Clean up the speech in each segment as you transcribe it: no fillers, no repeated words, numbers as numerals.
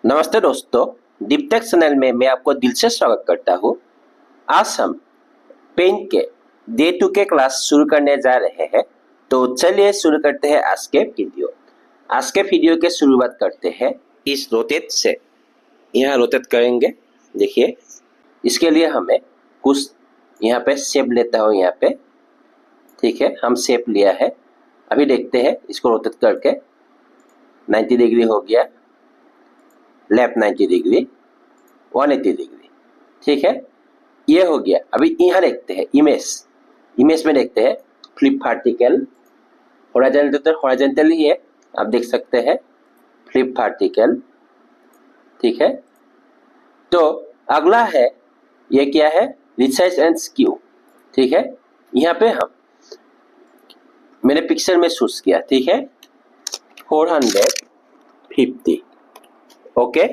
नमस्ते दोस्तों, deep tech channel में मैं आपको दिल से स्वागत करता हूँ। आज हम पेंट के डे 2 के क्लास शुरू करने जा रहे हैं। तो चलिए शुरू करते हैं आज के वीडियो। आज के वीडियो के शुरुआत करते हैं इस रोटेट से। यहाँ रोटेट करेंगे। देखिए, इसके लिए हमें कुछ यहाँ पे शेप लेता हूँ। यहाँ पे ठीक है, हम शेप लिया है। अभी देखते हैं इसको रोटेट करके 90 डिग्री हो गया, लेफ्ट 90 डिग्री, 180 डिग्री। ठीक है, ये हो गया। अभी यहाँ देखते हैं इमेज में देखते हैं फ्लिप वर्टिकल, हॉरिजॉन्टल तो हॉरिजॉन्टल ही है, आप देख सकते हैं फ्लिप वर्टिकल। ठीक है, तो अगला है ये क्या है, रिसाइज एंड स्क्यू। ठीक है, यहाँ पे मैंने पिक्चर में चूज किया। ठीक है, 450। ओके,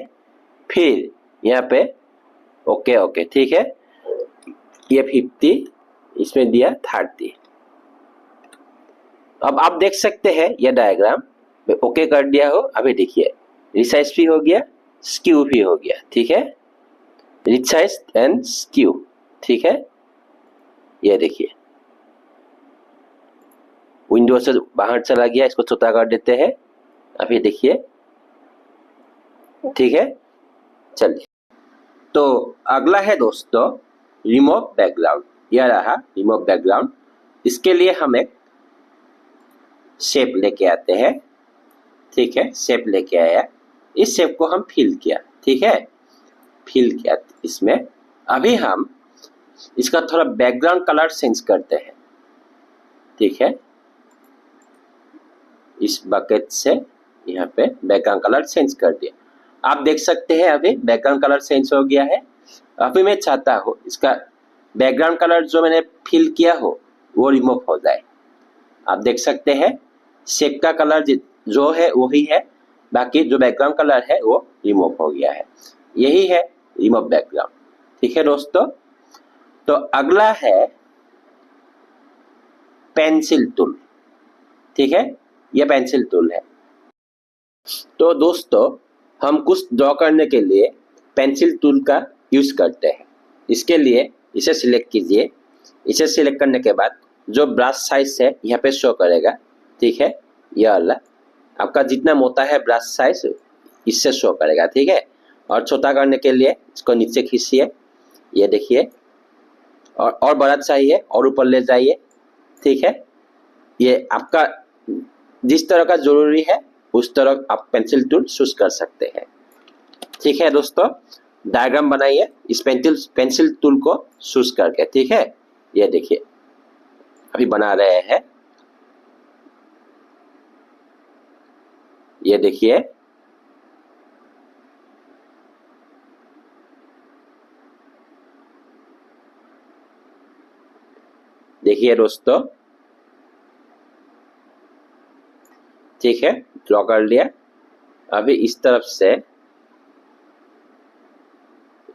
फिर यहाँ पे ओके। ठीक है, ये 50, इसमें दिया 30। अब आप देख सकते हैं ये डायग्राम ओके कर दिया हो। अभी देखिए, रिसाइज भी हो गया, स्क्यू भी हो गया। ठीक है, रिसाइज एंड स्क्यू। ठीक है, ये देखिए विंडो से बाहर चला गया, इसको छोटा कर देते हैं। अभी देखिए, ठीक है, चलिए। तो अगला है दोस्तों रिमूव बैकग्राउंड। यह रहा रिमूव बैकग्राउंड। इसके लिए हम एक शेप लेके आते हैं। ठीक है, शेप लेके आया, इस शेप को हम फिल किया। ठीक है, फिल किया इसमें। अभी हम इसका थोड़ा बैकग्राउंड कलर चेंज करते हैं। ठीक है, इस बकेट से यहाँ पे बैकग्राउंड कलर चेंज कर दिया। आप देख सकते हैं अभी बैकग्राउंड कलर चेंज हो गया है। अभी मैं चाहता हूँ इसका बैकग्राउंड कलर जो मैंने फिल किया हो वो रिमूव हो जाए। आप देख सकते हैं शेप का कलर जो है वही है, बाकी जो बैकग्राउंड कलर है वो रिमूव हो गया है। यही है रिमूव बैकग्राउंड। ठीक है दोस्तों, तो अगला है पेंसिल टूल। ठीक है, यह पेंसिल टूल है। तो दोस्तों, हम कुछ ड्रॉ करने के लिए पेंसिल टूल का यूज करते हैं। इसके लिए इसे सिलेक्ट कीजिए। इसे सिलेक्ट करने के बाद जो ब्रश साइज है यहाँ पे शो करेगा। ठीक है, यह वाला आपका जितना मोटा है ब्रश साइज इससे शो करेगा। ठीक है, और छोटा करने के लिए इसको नीचे खींचिए। ये देखिए, और बड़ा चाहिए और ऊपर ले जाइए। ठीक है, ये आपका जिस तरह का जरूरी है उस तरह आप पेंसिल टूल चूज कर सकते हैं। ठीक है दोस्तों, डायग्राम बनाइए इस पेंसिल टूल को चूज करके। ठीक है, ये देखिए अभी बना रहे हैं। ये देखिए, देखिए दोस्तों। ठीक है, ड्रॉ कर लिया। अभी इस तरफ से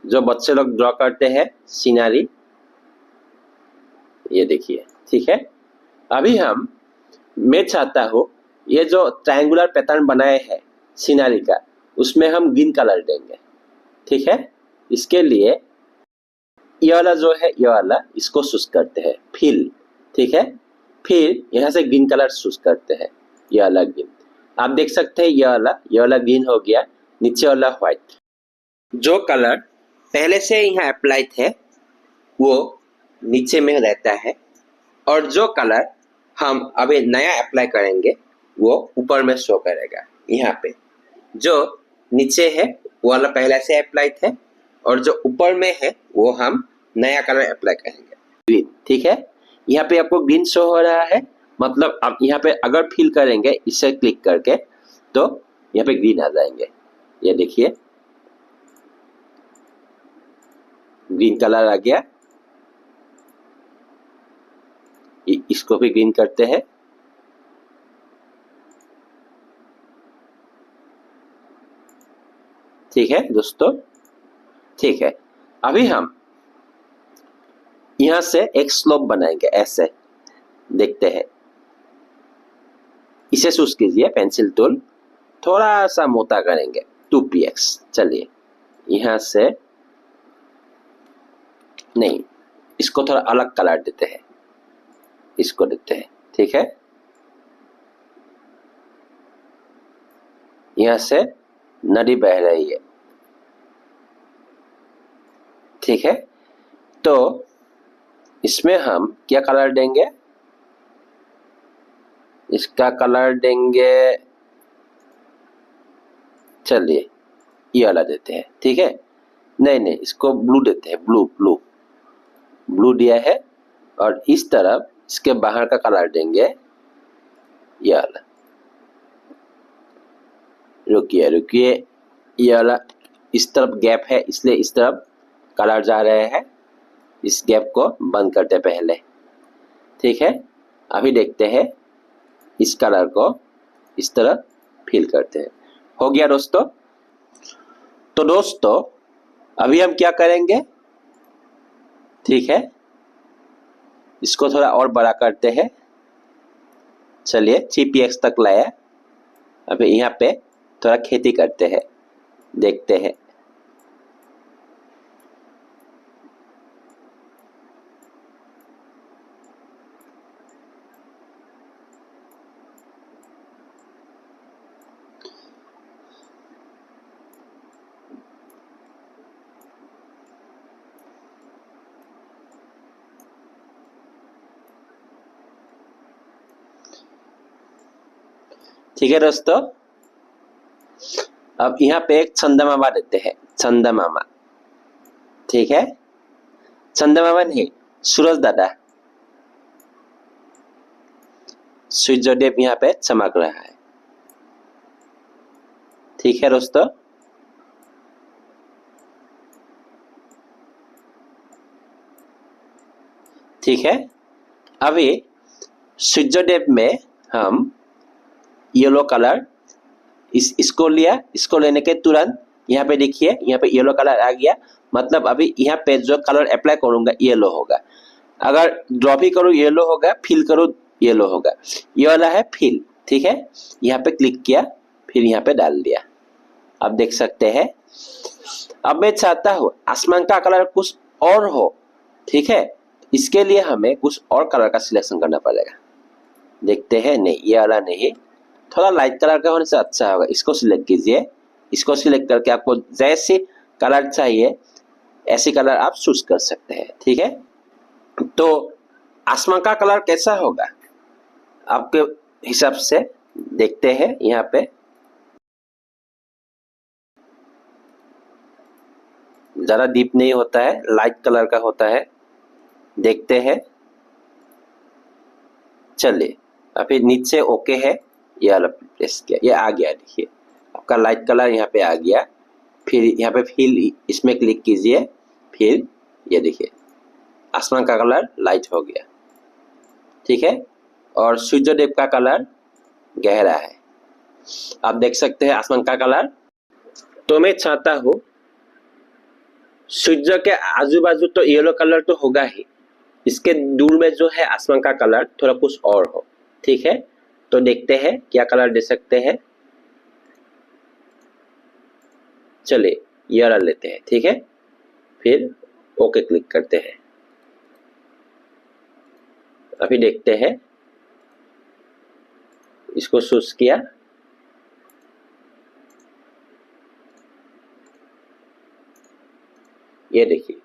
जो बच्चे लोग ड्रॉ करते हैं सीनरी, ये देखिए। ठीक है, अभी मैं चाहता हूँ ये जो ट्रायंगुलर पैटर्न बनाए हैं सीनरी का, उसमें हम ग्रीन कलर देंगे। ठीक है, इसके लिए ये वाला जो है ये वाला इसको चूज करते हैं फिल। ठीक है, फिर यहाँ से ग्रीन कलर चूज करते हैं, ये वाला ग्रीन। आप देख सकते हैं ये वाला ग्रीन हो गया, नीचे वाला व्हाइट। जो कलर पहले से यहाँ अप्लाई थे वो नीचे में रहता है, और जो कलर हम अभी नया अप्लाई करेंगे वो ऊपर में शो करेगा। यहाँ पे जो नीचे है वो वाला पहले से अप्लाई थे, और जो ऊपर में है वो हम नया कलर अप्लाई करेंगे, ग्रीन। ठीक है, यहाँ पे आपको ग्रीन शो हो रहा है, मतलब आप यहाँ पे अगर फिल करेंगे इसे क्लिक करके तो यहाँ पे ग्रीन आ जाएंगे। ये देखिए ग्रीन कलर आ गया। इसको भी ग्रीन करते हैं। ठीक है दोस्तों, ठीक है। अभी हम यहां से एक स्लोप बनाएंगे, ऐसे देखते हैं। इसे चूज कीजिए पेंसिल टूल, थोड़ा सा मोटा करेंगे 2px। चलिए यहां से नहीं, इसको थोड़ा अलग कलर देते हैं, इसको देते हैं, ठीक है। यहां से नदी बह रही है, ठीक है। तो इसमें हम क्या कलर देंगे, इसका कलर देंगे, चलिए ये वाला देते हैं, ठीक है। नहीं, इसको ब्लू देते हैं, ब्लू ब्लू ब्लू दिया है। और इस तरफ इसके बाहर का कलर देंगे ये वाला। रुकिए रुकिए, ये वाला इस तरफ गैप है, इसलिए इस तरफ कलर जा रहे हैं। इस गैप को बंद करते पहले, ठीक है। अभी देखते हैं इस कलर को इस तरह फिल करते हैं। हो गया दोस्तों। तो दोस्तों अभी हम क्या करेंगे, ठीक है, इसको थोड़ा और बड़ा करते हैं। चलिए 3px तक लाया। अभी यहाँ पे थोड़ा खेती करते हैं, देखते हैं। ठीक है दोस्तों, अब यहाँ पे एक चंदमामा देते हैं, चंदमामा, ठीक है। चंदमामा नहीं, सूरज दादा, सूर्यदेव यहाँ पे चमक रहा है, ठीक है दोस्तों। ठीक है, अभी सूर्यदेव में हम येलो कलर इसको लिया, इसको लेने के तुरंत यहाँ पे देखिए, यहाँ पे येलो कलर आ गया। मतलब अभी यहाँ पे जो कलर अप्लाई करूंगा येलो होगा। अगर ड्रॉ भी करूँ येलो होगा, फिल करूँ येलो होगा। ये वाला है फिल, ठीक है। यहाँ पे क्लिक किया, फिर यहाँ पे डाल दिया, आप देख सकते हैं। अब मैं चाहता हूँ आसमान का कलर कुछ और हो, ठीक है। इसके लिए हमें कुछ और कलर का सिलेक्शन करना पड़ेगा। देखते हैं, नहीं ये वाला नहीं, थोड़ा लाइट कलर का होने से अच्छा होगा। इसको सिलेक्ट कीजिए, इसको सिलेक्ट करके आपको जैसे कलर चाहिए ऐसे कलर आप चूज कर सकते हैं, ठीक है। तो आसमान का कलर कैसा होगा आपके हिसाब से देखते हैं। यहाँ पे ज्यादा डीप नहीं होता है, लाइट कलर का होता है, देखते हैं। चलिए अभी नीचे ओके है, ये वाला प्रेस किया, ये आ गया। देखिए आपका लाइट कलर यहाँ पे आ गया। फिर यहाँ पे फिल, इसमें क्लिक कीजिए, फिर ये देखिए आसमान का कलर लाइट हो गया, ठीक है। और सूर्यदेव का कलर गहरा है, आप देख सकते हैं आसमान का कलर। तो मैं चाहता हूं सूर्य के आजू बाजू तो येलो कलर तो होगा ही, इसके दूर में जो है आसमान का कलर थोड़ा कुछ और हो, ठीक है। तो देखते हैं क्या कलर दे सकते हैं। चलिए ये वाला लेते हैं, ठीक है। फिर ओके क्लिक करते हैं। अभी देखते हैं, इसको चूज किया, ये देखिए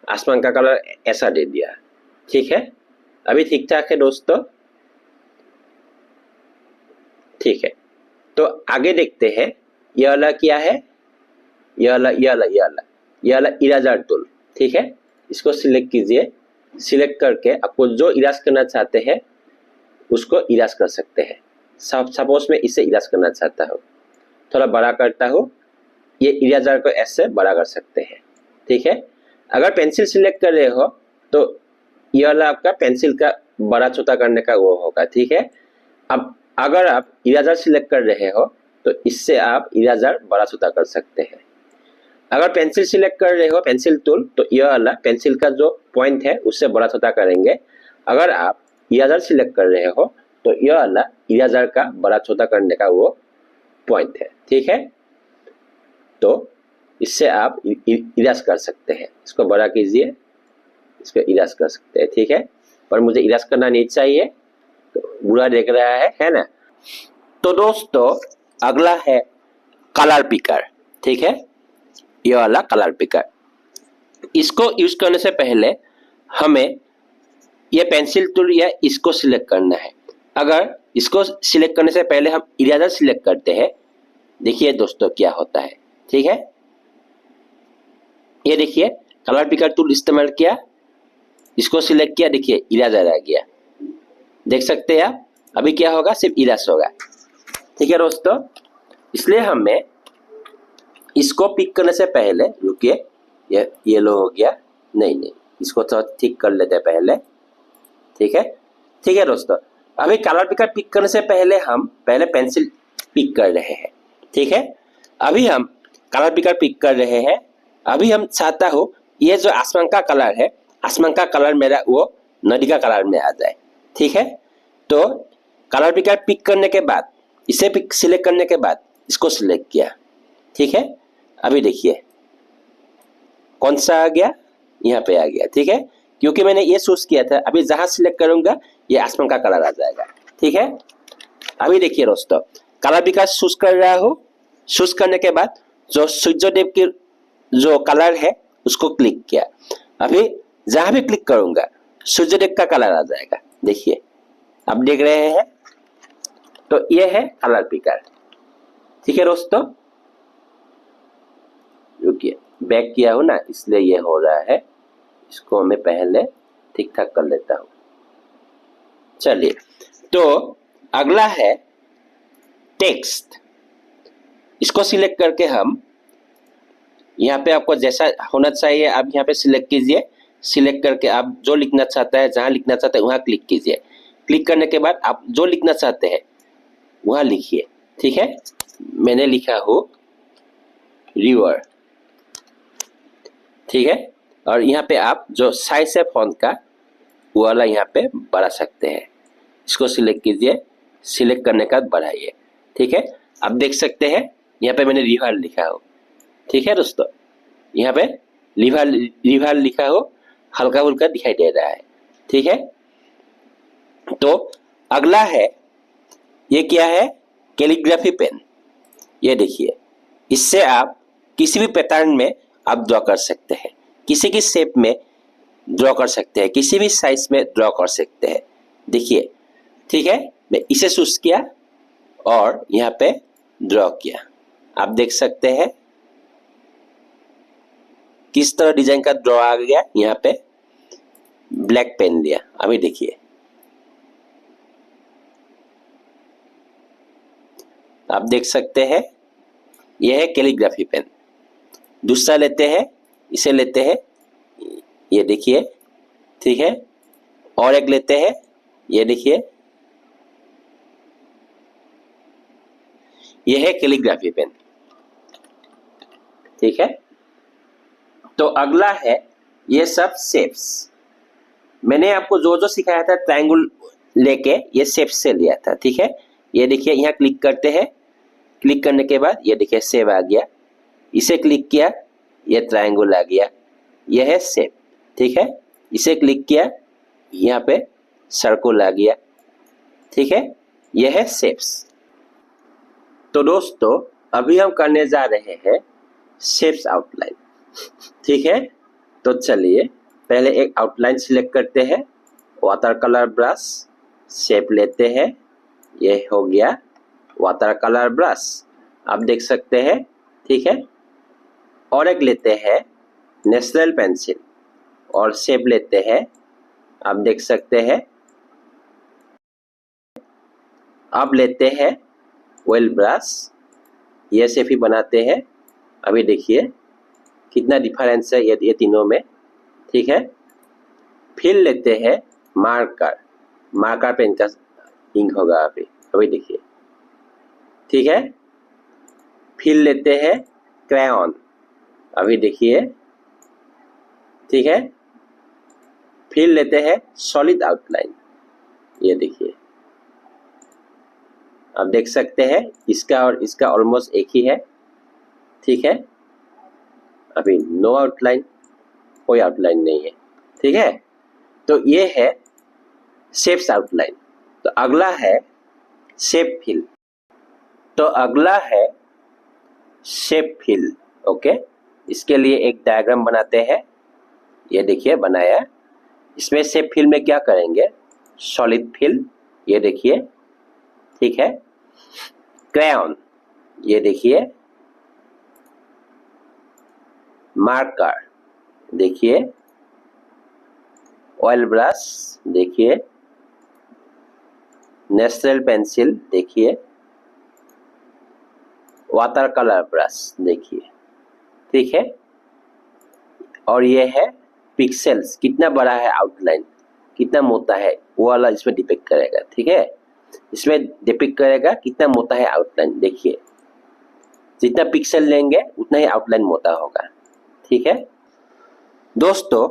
आसमान का कलर ऐसा दे दिया, ठीक है। अभी ठीक ठाक है दोस्तों, ठीक है। तो आगे देखते हैं, ये वाला क्या है, ये वाला ये वाला ये वाला ये वाला इरेजर टूल, ठीक है। इसको सिलेक्ट कीजिए, सिलेक्ट करके आपको जो इरेज करना चाहते हैं उसको इरेज कर सकते हैं। सपोज मैं इसे इरेज करना चाहता हूँ, थोड़ा बड़ा करता हूँ, ये इरेजर को ऐसे बड़ा कर सकते हैं, ठीक है। अगर पेंसिल सिलेक्ट कर रहे हो तो ये वाला आपका पेंसिल का बड़ा छोटा करने का वो होगा, ठीक है। अब अगर आप इरेजर सिलेक्ट कर रहे हो तो इससे आप इरेजर बड़ा छोटा कर सकते हैं। अगर पेंसिल सिलेक्ट कर रहे हो, पेंसिल टूल, तो ये वाला पेंसिल का जो पॉइंट है उससे बड़ा छोटा करेंगे। अगर आप इरेजर सिलेक्ट कर रहे हो तो ये वाला इरेजर का बड़ा छोटा करने का वो पॉइंट है, ठीक है। तो इससे आप इरेज कर सकते हैं। इसको बड़ा कीजिए, इसको इरेज कर सकते हैं, ठीक है। पर मुझे इरेज करना नहीं चाहिए, तो बुरा देख रहा है ना। तो दोस्तों अगला है कलर पिकर, ठीक है, ये वाला कलर पिकर। इसको यूज करने से पहले हमें ये पेंसिल टूल या इसको सिलेक्ट करना है। अगर इसको सिलेक्ट करने से पहले हम इरेजर सिलेक्ट करते हैं, देखिए दोस्तों क्या होता है, ठीक है। ये देखिए कलर पिकर टूल इस्तेमाल किया, इसको सिलेक्ट किया, देखिए इरेजर आ गया, देख सकते हैं आप। अभी क्या होगा, सिर्फ इरेज होगा, ठीक है दोस्तों। इसलिए हमें इसको पिक करने से पहले, रुकिए, ये येलो हो गया, नहीं, इसको तो ठीक कर लेते हैं पहले, ठीक है दोस्तों। अभी कलर पिकर पिक करने से पहले हम पहले पेंसिल पिक कर रहे हैं, ठीक है। अभी हम कलर पिकर पिक कर रहे हैं। अभी हम चाहता हूँ ये जो आसमान का कलर है, आसमान का कलर मेरा वो नदी का कलर में आ जाए, ठीक है। तो कलर पिकर पिक करने के बाद, इसे पिक सिलेक्ट करने के बाद इसको सिलेक्ट किया, ठीक है। अभी देखिए कौन सा आ गया, यहाँ पे आ गया, ठीक है, क्योंकि मैंने ये चूज किया था। अभी जहां सिलेक्ट करूंगा ये आसमान का कलर आ जाएगा, ठीक है। अभी देखिए दोस्तों कलर पिकर चूज कर रहा हूँ। चूज करने के बाद जो सूर्यदेव की जो कलर है उसको क्लिक किया। अभी जहां भी क्लिक करूंगा सूर्यदेव का कलर आ जाएगा, देखिए आप देख रहे हैं। तो ये है कलर पिकर, ठीक है दोस्तों। रुकिए, बैक किया हूं ना, इसलिए ये हो रहा है। इसको मैं पहले ठीक ठाक कर लेता हूं। चलिए, तो अगला है टेक्स्ट। इसको सिलेक्ट करके हम यहाँ पे आपको जैसा होना चाहिए आप यहाँ पे सिलेक्ट कीजिए। सिलेक्ट करके आप जो लिखना चाहता है, जहां लिखना चाहते हैं वहां क्लिक कीजिए। क्लिक करने के बाद आप जो लिखना चाहते हैं वहां लिखिए, ठीक है। मैंने लिखा हो रिवर, ठीक है। और यहाँ पे आप जो साइज है फॉन्ट का वो वाला यहाँ पे बढ़ा सकते हैं। इसको सिलेक्ट कीजिए, सिलेक्ट करने के बाद बढ़ाइए, ठीक है। आप देख सकते हैं यहाँ पे मैंने रिवर लिखा हो, ठीक है दोस्तों। यहाँ पे रिवर लिखा हो, हल्का फुल्का दिखाई दे रहा है, ठीक है। तो अगला है, ये क्या है, कैलीग्राफी पेन। ये देखिए, इससे आप किसी भी पैटर्न में आप ड्रॉ कर सकते हैं, किसी की शेप में ड्रॉ कर सकते हैं, किसी भी साइज में ड्रॉ कर सकते हैं, देखिए, ठीक है। मैं इसे चूज किया और यहाँ पे ड्रॉ किया। आप देख सकते हैं किस तरह डिजाइन का ड्रॉ आ गया। यहाँ पे ब्लैक पेन लिया, अभी देखिए, आप देख सकते हैं यह है कैलीग्राफी पेन। दूसरा लेते हैं, इसे लेते हैं, ये देखिए, ठीक है। और एक लेते हैं, ये देखिए, यह है कैलीग्राफी पेन, ठीक है। तो अगला है ये सब शेप्स। मैंने आपको जो जो सिखाया था ट्रायंगल लेके ये शेप से लिया था, ठीक है। ये देखिए, यहाँ क्लिक करते हैं, क्लिक करने के बाद ये देखिए शेप आ गया। इसे क्लिक किया, ये ट्रायंगल आ गया, यह है शेप, ठीक है। इसे क्लिक किया, यहाँ पे सर्कल आ गया, ठीक है। यह है शेप्स। तो दोस्तों अभी हम करने जा रहे हैं शेप्स आउटलाइन, ठीक है। तो चलिए पहले एक आउटलाइन सिलेक्ट करते हैं, वाटर कलर ब्रश, शेप लेते हैं, ये हो गया वाटर कलर ब्रश, आप देख सकते हैं, ठीक है। और एक लेते हैं नेचुरल पेंसिल और शेप लेते हैं, आप देख सकते हैं। अब लेते हैं ऑयल ब्रश, ये शेप ही बनाते हैं। अभी देखिए कितना डिफरेंस है ये तीनों में, ठीक है। फिर लेते हैं मार्कर, मार्कर पेन का इंक होगा अभी देखिए, ठीक है। फिर लेते हैं क्रेयॉन, अभी देखिए, ठीक है। फिर लेते हैं सॉलिड आउटलाइन, ये देखिए, आप देख सकते हैं इसका और इसका ऑलमोस्ट एक ही है, ठीक है, अभी नो आउटलाइन, कोई आउटलाइन नहीं है। ठीक है, तो ये है शेप्स आउटलाइन। तो अगला है शेप फिल। तो अगला है शेप फिल। ओके, इसके लिए एक डायग्राम बनाते हैं। ये देखिए बनाया। इसमें शेप फिल में क्या करेंगे, सॉलिड फिल, ये देखिए, ठीक है, क्रेयॉन, ये देखिए, मार्कर देखिए, ऑयल ब्रश देखिए, नेचुरल पेंसिल देखिए, वाटर कलर ब्रश देखिए, ठीक है। और ये है पिक्सेल्स, कितना बड़ा है आउटलाइन, कितना मोटा है, वो वाला इसमें डिपिक्ट करेगा। ठीक है, इसमें डिपिक्ट करेगा कितना मोटा है आउटलाइन। देखिए, जितना पिक्सल लेंगे उतना ही आउटलाइन मोटा होगा। ठीक है दोस्तों,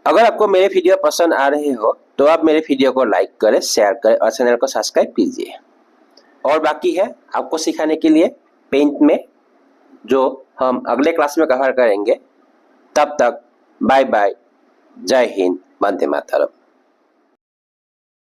अगर आपको मेरे वीडियो पसंद आ रहे हो तो आप मेरे वीडियो को लाइक करें, शेयर करें और चैनल को सब्सक्राइब कीजिए। और बाकी है आपको सिखाने के लिए पेंट में, जो हम अगले क्लास में कवर करेंगे। तब तक बाय बाय, जय हिंद, वंदे मातरम।